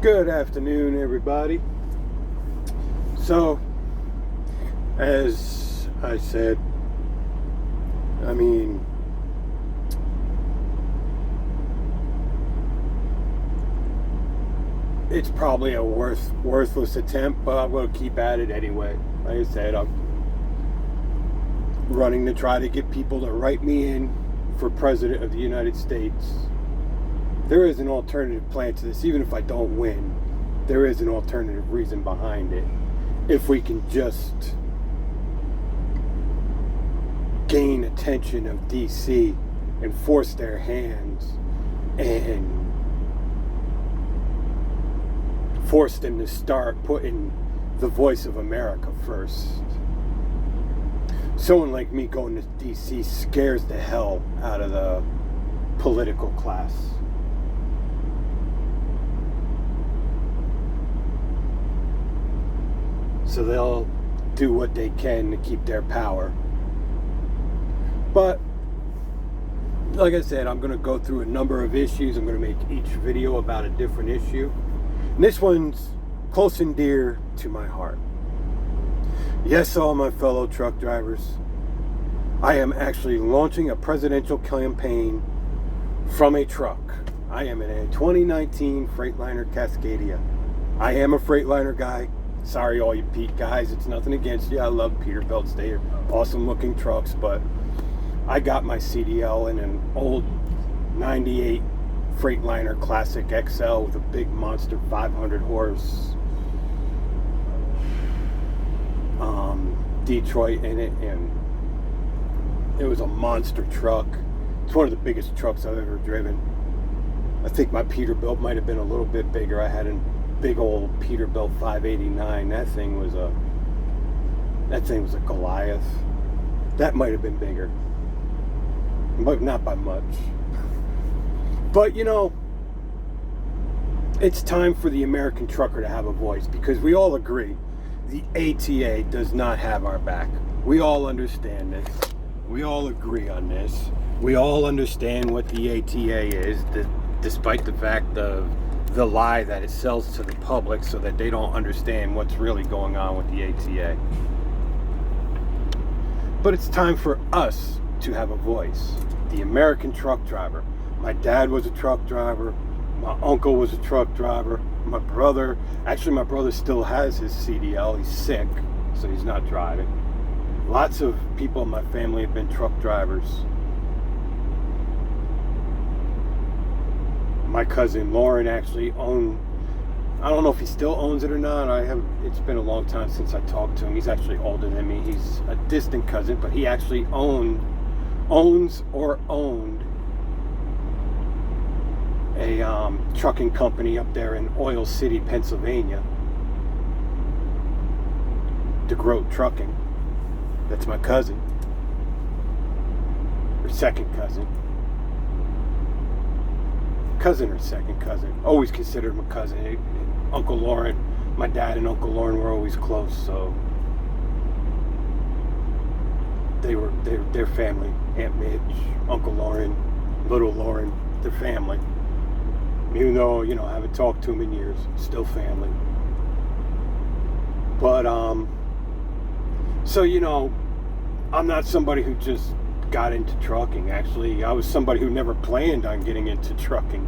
Good afternoon, everybody. So, as I said, I mean, it's probably a worthless attempt, but I'm going to keep at it anyway. Like I said, I'm running to try to get people to write me in for President of the United States. There is an alternative plan to this. Even if I don't win, there is an alternative reason behind it. If we can just gain attention of DC and force their hands and force them to start putting the voice of America first. Someone like me going to DC scares the hell out of the political class. So they'll do what they can to keep their power. But, like I said, I'm going to go through a number of issues. I'm going to make each video about a different issue. And this one's close and dear to my heart. Yes, all my fellow truck drivers, I am actually launching a presidential campaign from a truck. I am in a 2019 Freightliner Cascadia. I am a Freightliner guy. Sorry, all you Pete guys, it's nothing against you. I love Peterbilts. They are awesome looking trucks, but I got my CDL in an old 98 Freightliner Classic XL with a big monster 500 horse Detroit in it, and it was a monster truck. It's one of the biggest trucks I've ever driven. I think my Peterbilt might have been a little bit bigger. I had a big old Peterbilt 589. That thing was a Goliath. That might have been bigger, but not by much. But you know, it's time for the American trucker to have a voice, because we all agree the ATA does not have our back. We all understand this. We all agree on this. We all understand what the ATA is, despite the fact of the lie that it sells to the public so that they don't understand what's really going on with the ATA. But it's time for us to have a voice. The American truck driver. My dad was a truck driver. My uncle was a truck driver. My brother still has his CDL. He's sick, so he's not driving. Lots of people in my family have been truck drivers. My cousin Lauren actually owned, I don't know if he still owns it or not. It's been a long time since I talked to him. He's actually older than me. He's a distant cousin, but he actually owned a trucking company up there in Oil City, Pennsylvania. DeGroat Trucking. That's my cousin. Or second cousin. Cousin or second cousin. Always considered him a cousin. Uncle Lauren, my dad and Uncle Lauren were always close, so they're family. Aunt Midge, Uncle Lauren, little Lauren, they're family. Even though, you know, I haven't talked to him in years, still family. But so, you know, I'm not somebody who just got into trucking. Actually, I was somebody who never planned on getting into trucking.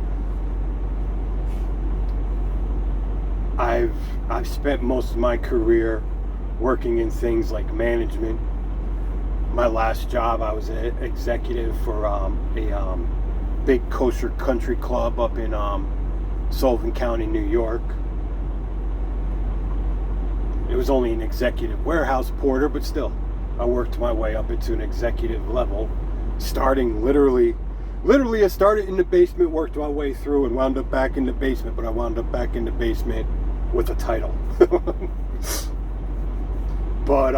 I've spent most of my career working in things like management. My last job, I was an executive for a big kosher country club up in Sullivan County, New York. It was only an executive warehouse porter, but still, I worked my way up into an executive level, starting literally I started in the basement, worked my way through, and wound up back in the basement, but I wound up back in the basement with a title. But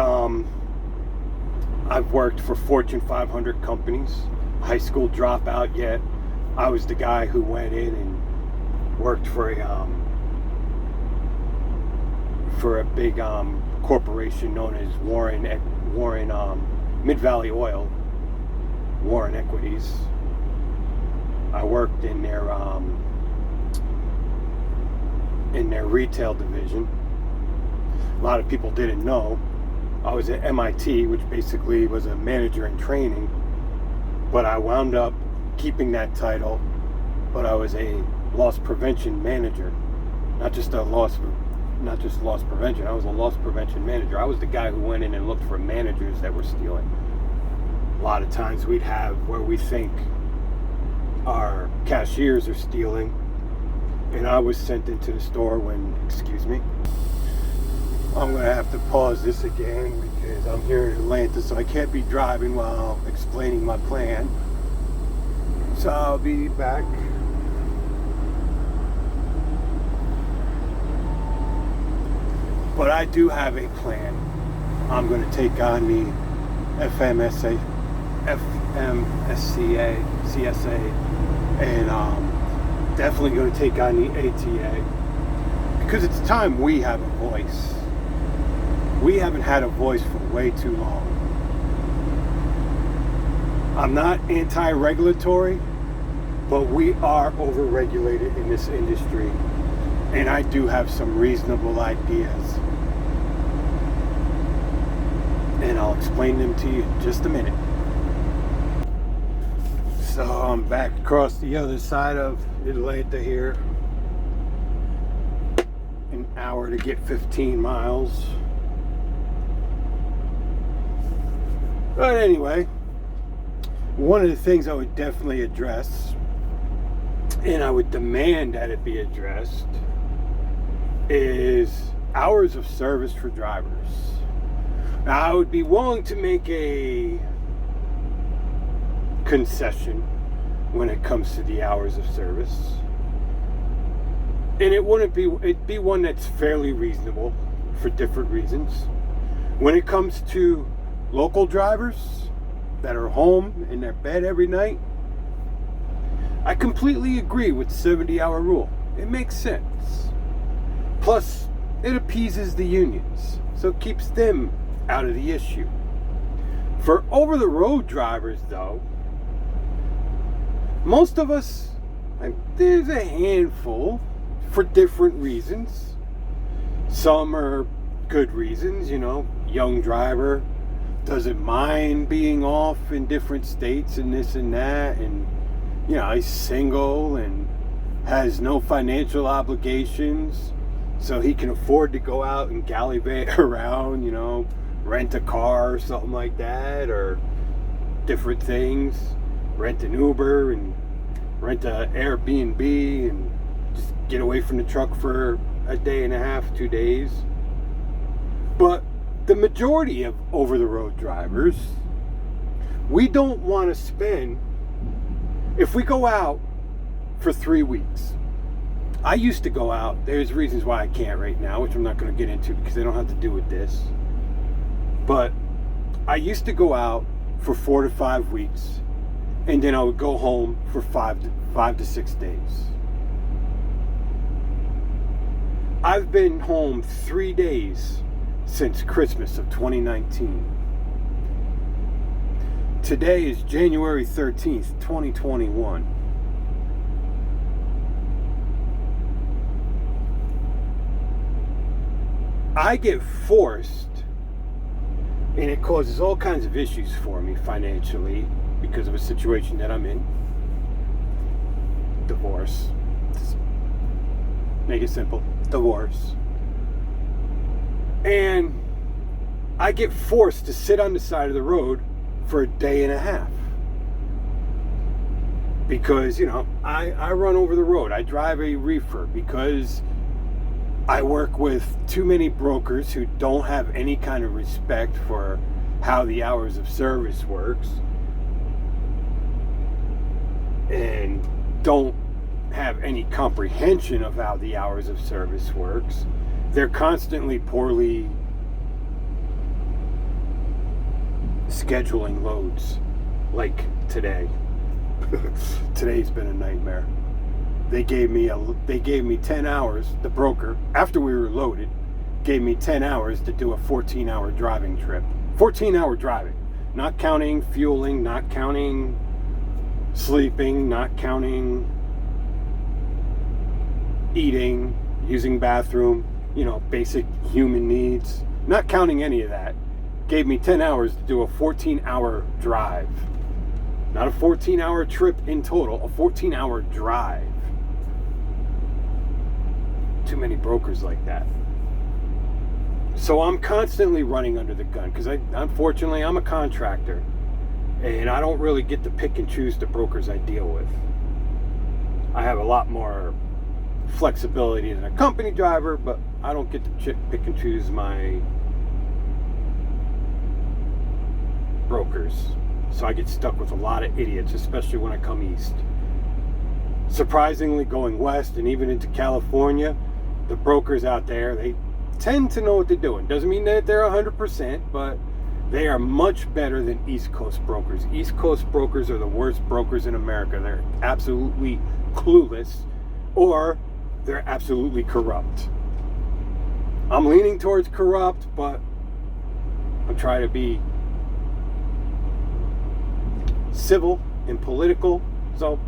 I've worked for Fortune 500 companies, high school dropout, yet I was the guy who went in and worked for a big corporation known as Warren Mid-Valley Oil, Warren Equities. I worked in their in their retail division. A lot of people didn't know. I was at MIT, which basically was a manager in training, but I wound up keeping that title, but I was a loss prevention manager. Not just loss prevention, I was a loss prevention manager. I was the guy who went in and looked for managers that were stealing. A lot of times we'd have where we think our cashiers are stealing, and I was sent into the store when, excuse me, I'm going to have to pause this again because I'm here in Atlanta, so I can't be driving while explaining my plan. So I'll be back. But I do have a plan. I'm going to take on the FMSCA, CSA, and definitely going to take on the ATA, because it's time we have a voice. We haven't had a voice for way too long. I'm not anti-regulatory, but we are overregulated in this industry, and I do have some reasonable ideas, and I'll explain them to you in just a minute. So I'm back across the other side of Atlanta here. An hour to get 15 miles. But anyway, one of the things I would definitely address, and I would demand that it be addressed, is hours of service for drivers. Now, I would be willing to make a concession when it comes to the hours of service, and it'd be one that's fairly reasonable for different reasons. When it comes to local drivers that are home in their bed every night, I completely agree with the 70-hour rule. It makes sense. Plus, it appeases the unions, so it keeps them out of the issue. For over-the-road drivers, though, most of us, there's a handful for different reasons. Some are good reasons, young driver, doesn't mind being off in different states and this and that, and he's single and has no financial obligations, so he can afford to go out and gallivant around, rent a car or something like that, or different things, rent an Uber and rent an Airbnb and just get away from the truck for a day and a half, 2 days. But the majority of over-the-road drivers, we don't want to spend, if we go out for 3 weeks. I used to go out, there's reasons why I can't right now, which I'm not going to get into because they don't have to do with this. But I used to go out for 4 to 5 weeks, and then I would go home for 5 to 6 days. I've been home 3 days since Christmas of 2019. Today is January 13th, 2021. I get forced, and it causes all kinds of issues for me financially because of a situation that I'm in. Divorce. Just make it simple. Divorce. And I get forced to sit on the side of the road for a day and a half. Because, I run over the road. I drive a reefer because I work with too many brokers who don't have any kind of respect for how the hours of service works and don't have any comprehension of how the hours of service works. They're constantly poorly scheduling loads, like today. Today's been a nightmare. They gave me 10 hours, the broker, after we were loaded, gave me 10 hours to do a 14-hour driving trip. 14-hour driving, not counting fueling, not counting sleeping, not counting eating, using bathroom, basic human needs, not counting any of that, gave me 10 hours to do a 14-hour drive. Not a 14-hour trip in total, a 14-hour drive. Too many brokers like that. So I'm constantly running under the gun because unfortunately I'm a contractor and I don't really get to pick and choose the brokers I deal with. I have a lot more flexibility than a company driver, but I don't get to pick and choose my brokers. So I get stuck with a lot of idiots, especially when I come east. Surprisingly, going west and even into California, the brokers out there, they tend to know what they're doing. Doesn't mean that they're 100%, but they are much better than East Coast brokers. East Coast brokers are the worst brokers in America. They're absolutely clueless, or they're absolutely corrupt. I'm leaning towards corrupt, but I'm trying to be civil and political, so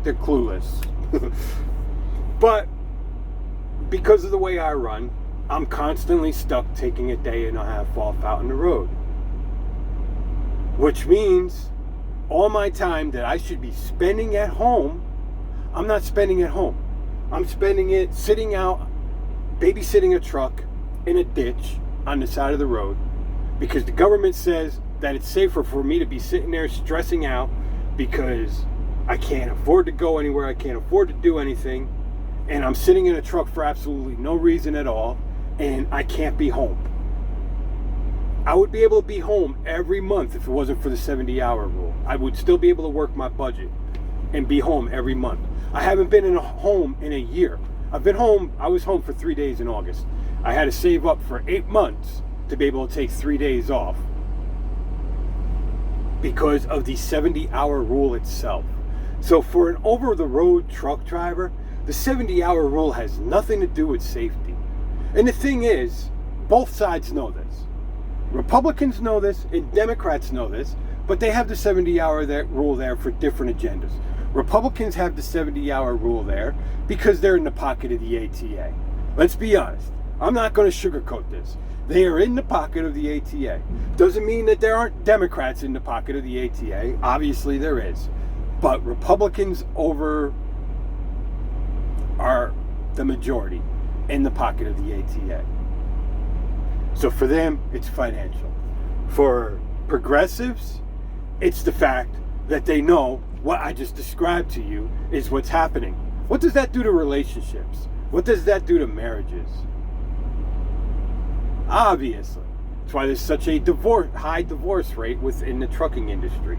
they're clueless. But because of the way I run, I'm constantly stuck taking a day and a half off out on the road, which means all my time that I should be spending at home, I'm not spending at home. I'm spending it sitting out, babysitting a truck in a ditch on the side of the road, because the government says that it's safer for me to be sitting there stressing out because I can't afford to go anywhere, I can't afford to do anything, and I'm sitting in a truck for absolutely no reason at all, and I can't be home. I would be able to be home every month if it wasn't for the 70-hour rule. I would still be able to work my budget and be home every month. I haven't been in a home in a year. I was home for 3 days in August. I had to save up for 8 months to be able to take 3 days off because of the 70-hour rule itself. So for an over-the-road truck driver, the 70-hour rule has nothing to do with safety. And the thing is, both sides know this. Republicans know this and Democrats know this, but they have the 70-hour rule there for different agendas. Republicans have the 70-hour rule there because they're in the pocket of the ATA. Let's be honest. I'm not going to sugarcoat this. They are in the pocket of the ATA. Doesn't mean that there aren't Democrats in the pocket of the ATA. Obviously there is. But Republicans are the majority in the pocket of the ATA. So for them, it's financial. For progressives, it's the fact that they know what I just described to you is what's happening. What does that do to relationships? What does that do to marriages? Obviously. That's why there's such a high divorce rate within the trucking industry.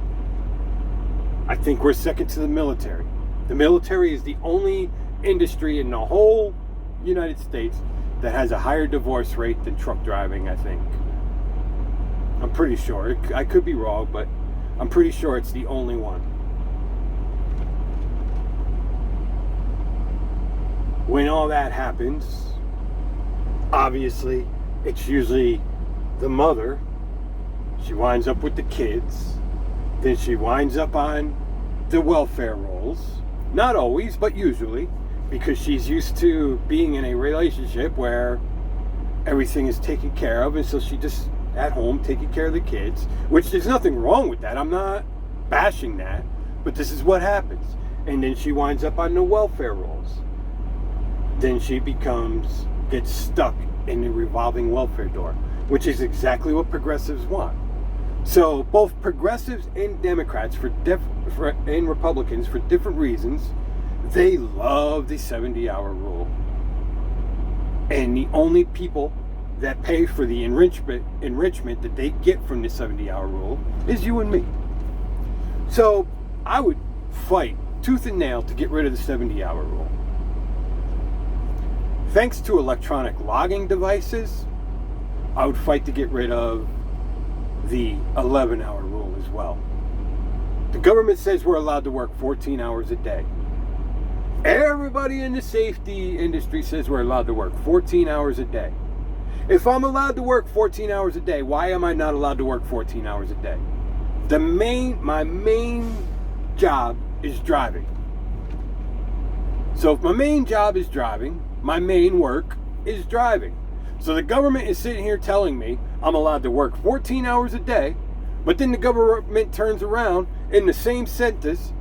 I think we're second to the military. The military is the only industry in the whole United States that has a higher divorce rate than truck driving, I think. I'm pretty sure. I could be wrong, but I'm pretty sure it's the only one. When all that happens, obviously, it's usually the mother. She winds up with the kids. Then she winds up on the welfare rolls. Not always, but usually. Because she's used to being in a relationship where everything is taken care of, and so she just at home taking care of the kids, which there's nothing wrong with that. I'm not bashing that, but this is what happens. And then she winds up on the welfare rolls. Then she gets stuck in the revolving welfare door, which is exactly what progressives want. So both progressives and Democrats and Republicans, for different reasons, they love the 70-hour rule. And the only people that pay for the enrichment that they get from the 70-hour rule is you and me. So I would fight tooth and nail to get rid of the 70-hour rule. Thanks to electronic logging devices, I would fight to get rid of the 11-hour rule as well. The government says we're allowed to work 14 hours a day. Everybody in the safety industry says we're allowed to work 14 hours a day. If I'm allowed to work 14 hours a day, why am I not allowed to work 14 hours a day? My main job is driving. So if my main job is driving, my main work is driving. So the government is sitting here telling me I'm allowed to work 14 hours a day, but then the government turns around in the same sentence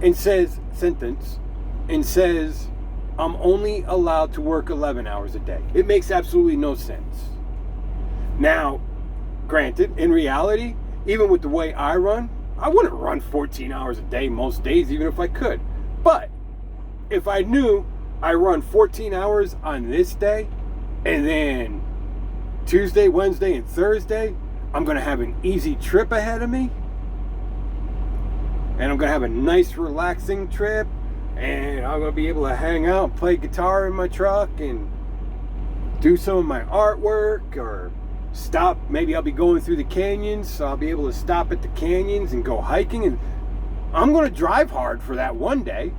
and says I'm only allowed to work 11 hours a day. It makes absolutely no sense. Now, granted, in reality, even with the way I run, I wouldn't run 14 hours a day most days, even if I could. But if I knew I run 14 hours on this day, and then Tuesday, Wednesday, and Thursday, I'm going to have an easy trip ahead of me, and I'm going to have a nice, relaxing trip, and I'm going to be able to hang out and play guitar in my truck and do some of my artwork, or stop. Maybe I'll be going through the canyons, so I'll be able to stop at the canyons and go hiking. And I'm going to drive hard for that one day,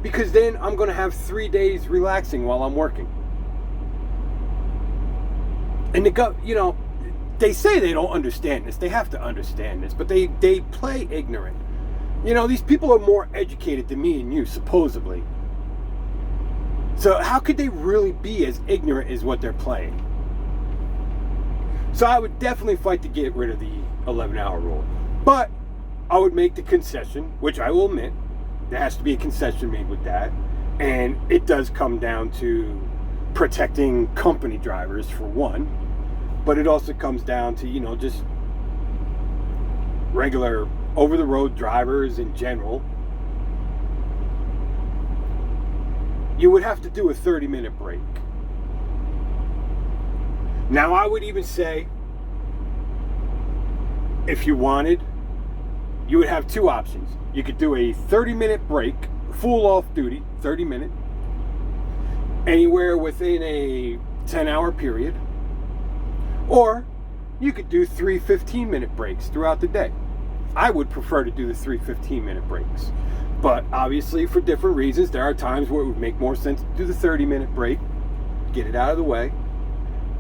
because then I'm going to have 3 days relaxing while I'm working. And they say they don't understand this. They have to understand this, but they play ignorant. These people are more educated than me and you, supposedly. So how could they really be as ignorant as what they're playing? So I would definitely fight to get rid of the 11-hour rule. But I would make the concession, which I will admit, there has to be a concession made with that. And it does come down to protecting company drivers, for one. But it also comes down to, just regular over-the-road drivers in general. You would have to do a 30-minute break. Now, I would even say, if you wanted, you would have two options. You could do a 30-minute break, full off-duty, 30-minute, anywhere within a 10-hour period. Or you could do 3 15-minute breaks throughout the day. I would prefer to do the 3 15-minute breaks. But obviously, for different reasons, there are times where it would make more sense to do the 30-minute break, get it out of the way,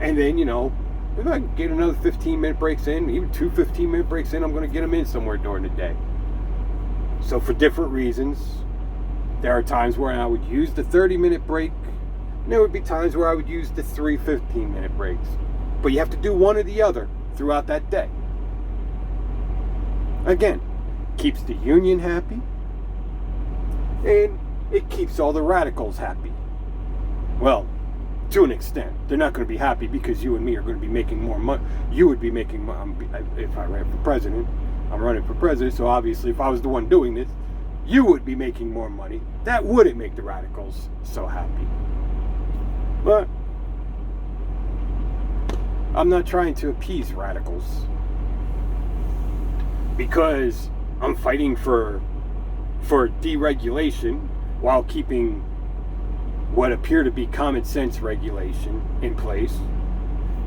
and then, if I can get another 15-minute breaks in, even 2 15-minute breaks in, I'm going to get them in somewhere during the day. So for different reasons, there are times where I would use the 30-minute break, and there would be times where I would use the 3 15-minute breaks. But you have to do one or the other throughout that day. Again, keeps the union happy, and it keeps all the radicals happy. Well, to an extent. They're not going to be happy because you and me are going to be making more money. You would be making money. If I ran for president, I'm running for president, so obviously if I was the one doing this, you would be making more money. That wouldn't make the radicals so happy. But I'm not trying to appease radicals, because I'm fighting for deregulation while keeping what appear to be common sense regulation in place.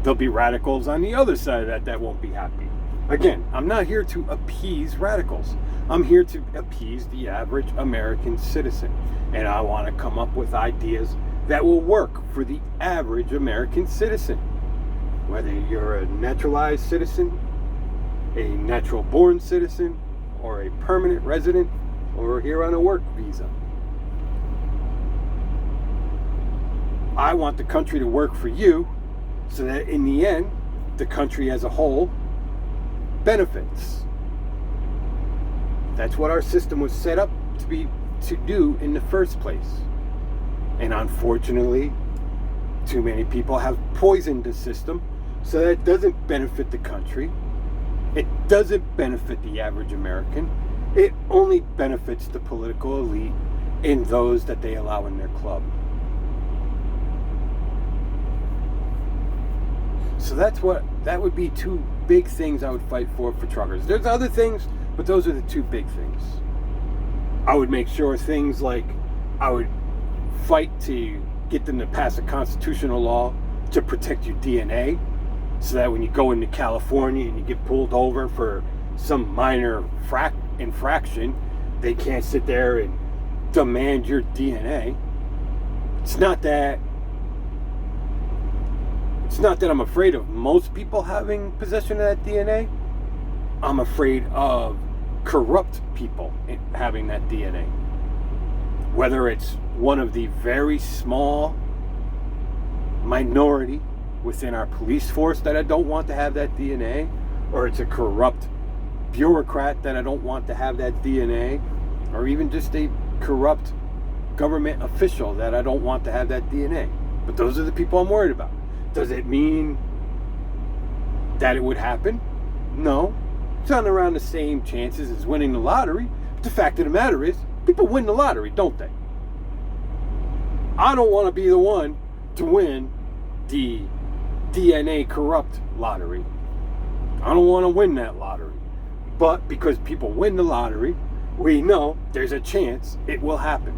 There'll be radicals on the other side of that won't be happy. Again, I'm not here to appease radicals. I'm here to appease the average American citizen. And I want to come up with ideas that will work for the average American citizen. Whether you're a naturalized citizen, a natural born citizen, or a permanent resident, or here on a work visa. I want the country to work for you, so that in the end, the country as a whole benefits. That's what our system was set up to do in the first place. And unfortunately, too many people have poisoned the system so that it doesn't benefit the country. It doesn't benefit the average American. It only benefits the political elite and those that they allow in their club. So that would be two big things I would fight for truckers. There's other things, but those are the two big things. I would make sure things like, I would fight to get them to pass a constitutional law to protect your DNA, so that when you go into California and you get pulled over for some minor infraction, they can't sit there and demand your DNA. It's not that I'm afraid of most people having possession of that DNA. I'm afraid of corrupt people having that DNA. Whether it's one of the very small minority within our police force that I don't want to have that DNA, or it's a corrupt bureaucrat that I don't want to have that DNA, or even just a corrupt government official that I don't want to have that DNA. But those are the people I'm worried about. Does it mean that it would happen? No. It's on around the same chances as winning the lottery. But the fact of the matter is, people win the lottery, don't they? I don't want to be the one to win the DNA corrupt lottery. I don't want to win that lottery. But because people win the lottery, we know there's a chance it will happen.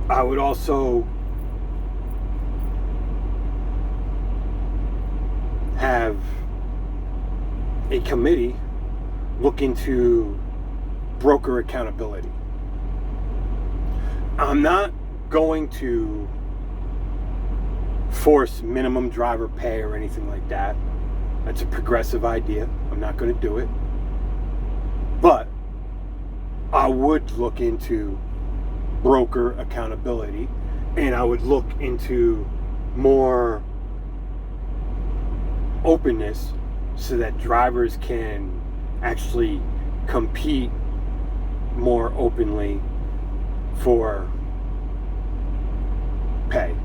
I would also have a committee look into broker accountability. I'm not going to force minimum driver pay or anything like that. That's a progressive idea. I'm not going to do it. But I would look into broker accountability, and I would look into more openness so that drivers can actually compete more openly for pay.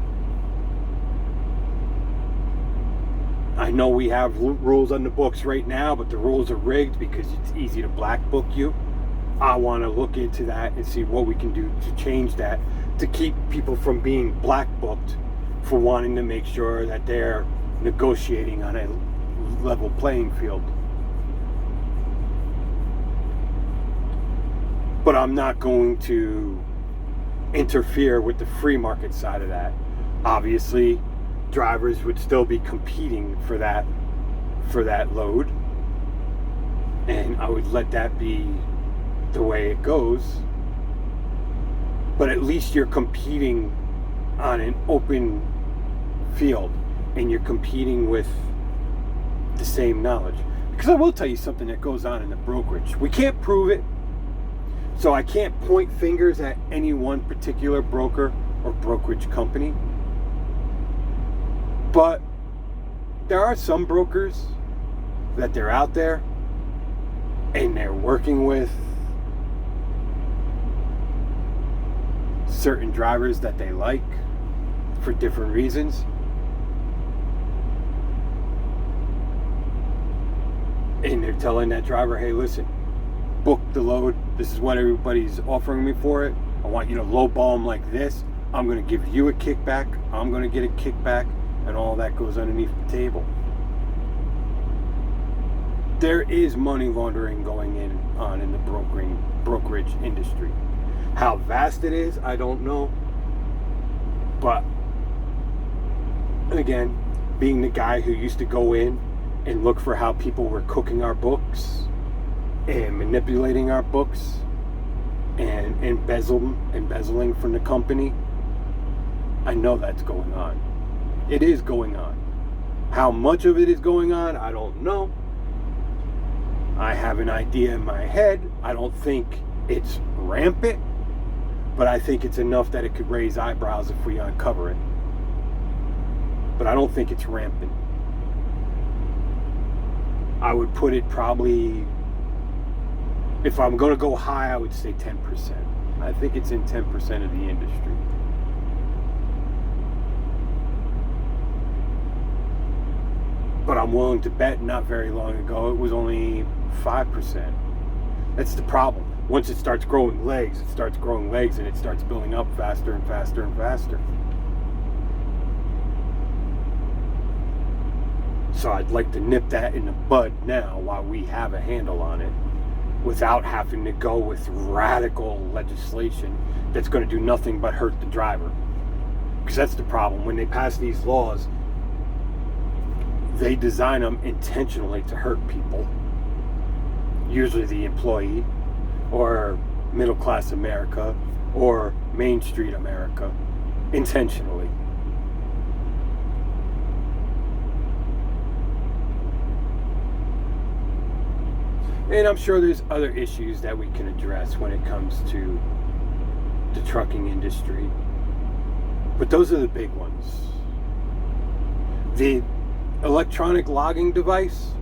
I know we have rules on the books right now, but the rules are rigged because it's easy to black book you. I want to look into that and see what we can do to change that, to keep people from being black booked for wanting to make sure that they're negotiating on a level playing field. But I'm not going to interfere with the free market side of that. Obviously, drivers would still be competing for that load, and I would let that be the way it goes. But at least you're competing on an open field, and you're competing with the same knowledge. Because I will tell you something that goes on in the brokerage. We can't prove it, so I can't point fingers at any one particular broker or brokerage company. But there are some brokers that they're out there and they're working with certain drivers that they like for different reasons. And they're telling that driver, hey, listen, book the load. This is what everybody's offering me for it. I want you to lowball them like this. I'm going to give you a kickback. I'm going to get a kickback. And all that goes underneath the table. There is money laundering going on in the brokerage industry. How vast it is, I don't know. But again, being the guy who used to go in and look for how people were cooking our books and manipulating our books and embezzling from the company, I know that's going on. It is going on. How much of it is going on, I don't know. I have an idea in my head. I don't think it's rampant, but I think it's enough that it could raise eyebrows if we uncover it. But I don't think it's rampant. I would put it probably, if I'm going to go high, I would say 10%. I think it's in 10% of the industry. But I'm willing to bet not very long ago it was only 5%. That's the problem. Once it starts growing legs, and it starts building up faster and faster and faster. So I'd like to nip that in the bud now while we have a handle on it, without having to go with radical legislation that's going to do nothing but hurt the driver. Because that's the problem. When they pass these laws, they design them intentionally to hurt people, usually the employee, or middle class America, or Main Street America, intentionally. And I'm sure there's other issues that we can address when it comes to the trucking industry. But those are the big ones. The electronic logging device,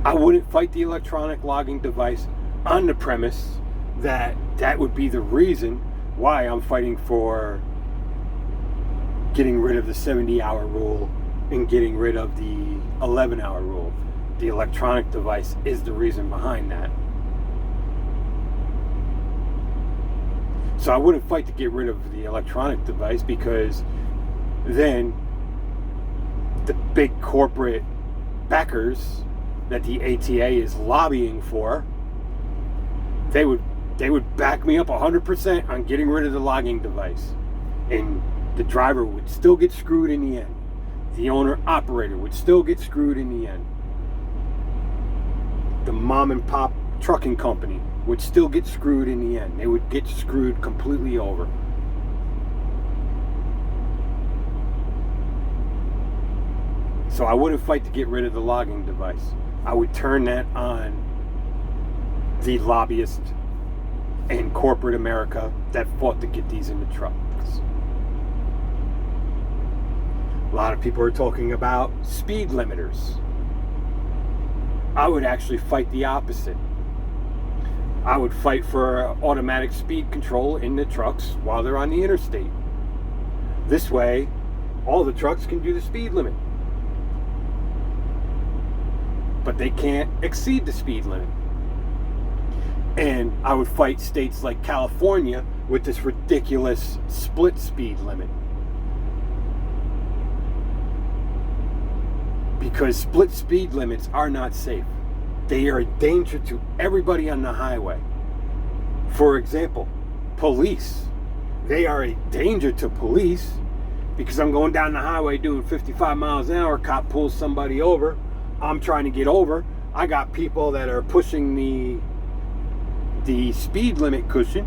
I wouldn't fight the electronic logging device on the premise that that would be the reason why I'm fighting for getting rid of the 70-hour rule and getting rid of the 11-hour rule. The electronic device is the reason behind that. So I wouldn't fight to get rid of the electronic device, because then the big corporate backers that the ATA is lobbying for, they would back me up 100% on getting rid of the logging device. And the driver would still get screwed in the end. The owner-operator would still get screwed in the end. The mom-and-pop trucking company would still get screwed in the end. They would get screwed completely over. So I wouldn't fight to get rid of the logging device. I would turn that on the lobbyists and corporate America that fought to get these into trucks. A lot of people are talking about speed limiters. I would actually fight the opposite. I would fight for automatic speed control in the trucks while they're on the interstate. This way, all the trucks can do the speed limit, but they can't exceed the speed limit. And I would fight states like California with this ridiculous split speed limit, because split speed limits are not safe. They are a danger to everybody on the highway. For example, police. They are a danger to police, because I'm going down the highway doing 55 miles an hour, cop pulls somebody over, I'm trying to get over, I got people that are pushing the speed limit cushion.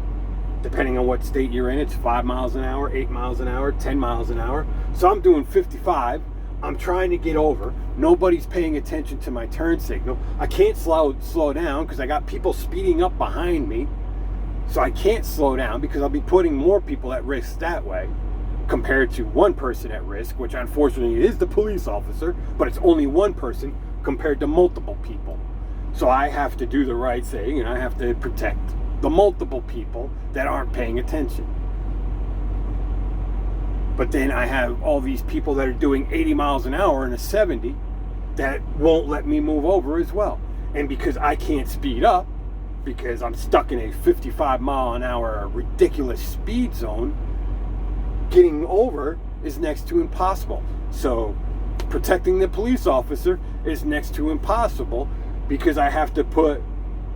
Depending on what state you're in, it's 5 miles an hour, 8 miles an hour, 10 miles an hour. So I'm doing 55. I'm trying to get over. Nobody's paying attention to my turn signal. I can't slow down because I got people speeding up behind me. So I can't slow down because I'll be putting more people at risk that way, compared to one person at risk, which unfortunately is the police officer, but it's only one person compared to multiple people. So I have to do the right thing, and I have to protect the multiple people that aren't paying attention. But then I have all these people that are doing 80 miles an hour in a 70 that won't let me move over as well. And because I can't speed up, because I'm stuck in a 55 mile an hour ridiculous speed zone, getting over is next to impossible. So protecting the police officer is next to impossible, because I have to put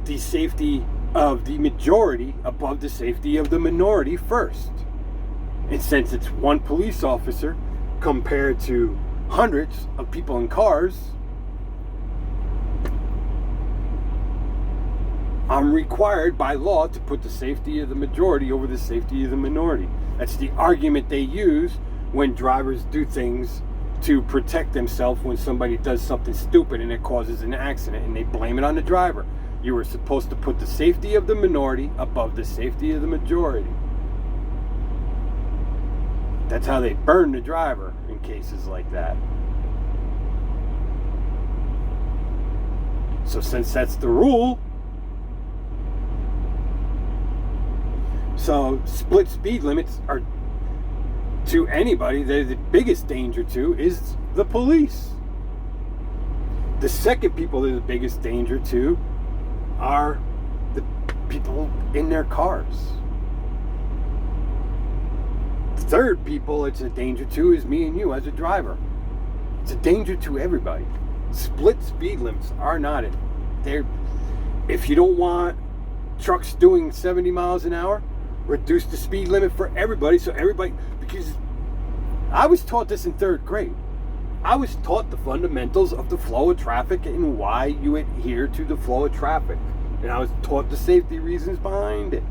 the safety of the majority above the safety of the minority first. And since it's one police officer compared to hundreds of people in cars, I'm required by law to put the safety of the majority over the safety of the minority. That's the argument they use when drivers do things to protect themselves when somebody does something stupid and it causes an accident, and they blame it on the driver. You were supposed to put the safety of the minority above the safety of the majority. That's how they burn the driver in cases like that. So since that's the rule, so split speed limits are, to anybody, they're the biggest danger to is the police. The second people they're the biggest danger to are the people in their cars. Third people it's a danger to is me and you as a driver. It's a danger to everybody. Split speed limits are not it. They're, if you don't want trucks doing 70 miles an hour, reduce the speed limit for everybody, so everybody, because I was taught this in third grade. I was taught the fundamentals of the flow of traffic and why you adhere to the flow of traffic. And I was taught the safety reasons behind it.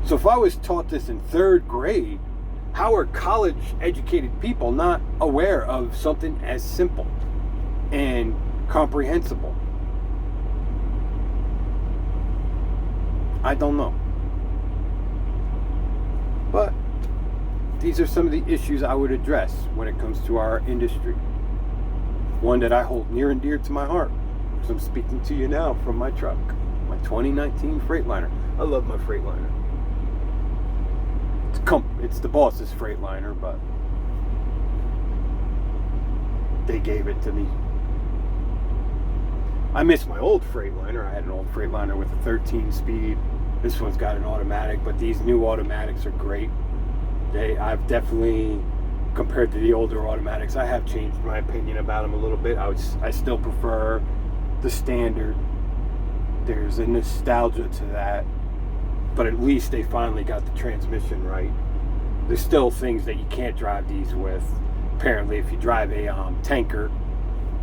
So if I was taught this in third grade, how are college-educated people not aware of something as simple and comprehensible I don't know. But these are some of the issues I would address when it comes to our industry. One that I hold near and dear to my heart. So I'm speaking to you now from my truck, my 2019 Freightliner. I love my Freightliner. It's the boss's Freightliner, but they gave it to me. I miss my old Freightliner. I had an old Freightliner with a 13-speed. This one's got an automatic, but these new automatics are great. I've definitely, compared to the older automatics, I have changed my opinion about them a little bit. I still prefer the standard. There's a nostalgia to that, but at least they finally got the transmission right. There's still things that you can't drive these with. Apparently, if you drive a tanker,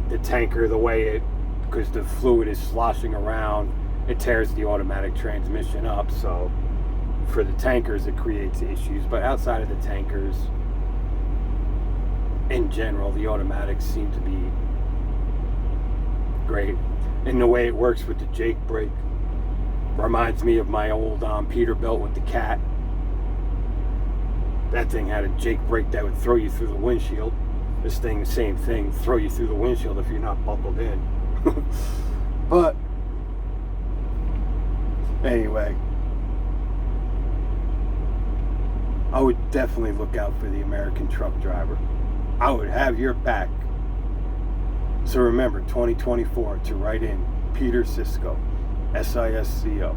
the way it, because the fluid is sloshing around, it tears the automatic transmission up. So for the tankers, it creates issues. But outside of the tankers, in general, the automatics seem to be great. And the way it works with the Jake brake reminds me of my old Peterbilt with the Cat. That thing had a Jake brake that would throw you through the windshield. This thing, same thing, throw you through the windshield if you're not buckled in. But anyway, I would definitely look out for the American truck driver. I would have your back. So remember, 2024, to write in Peter Sisco, Sisco.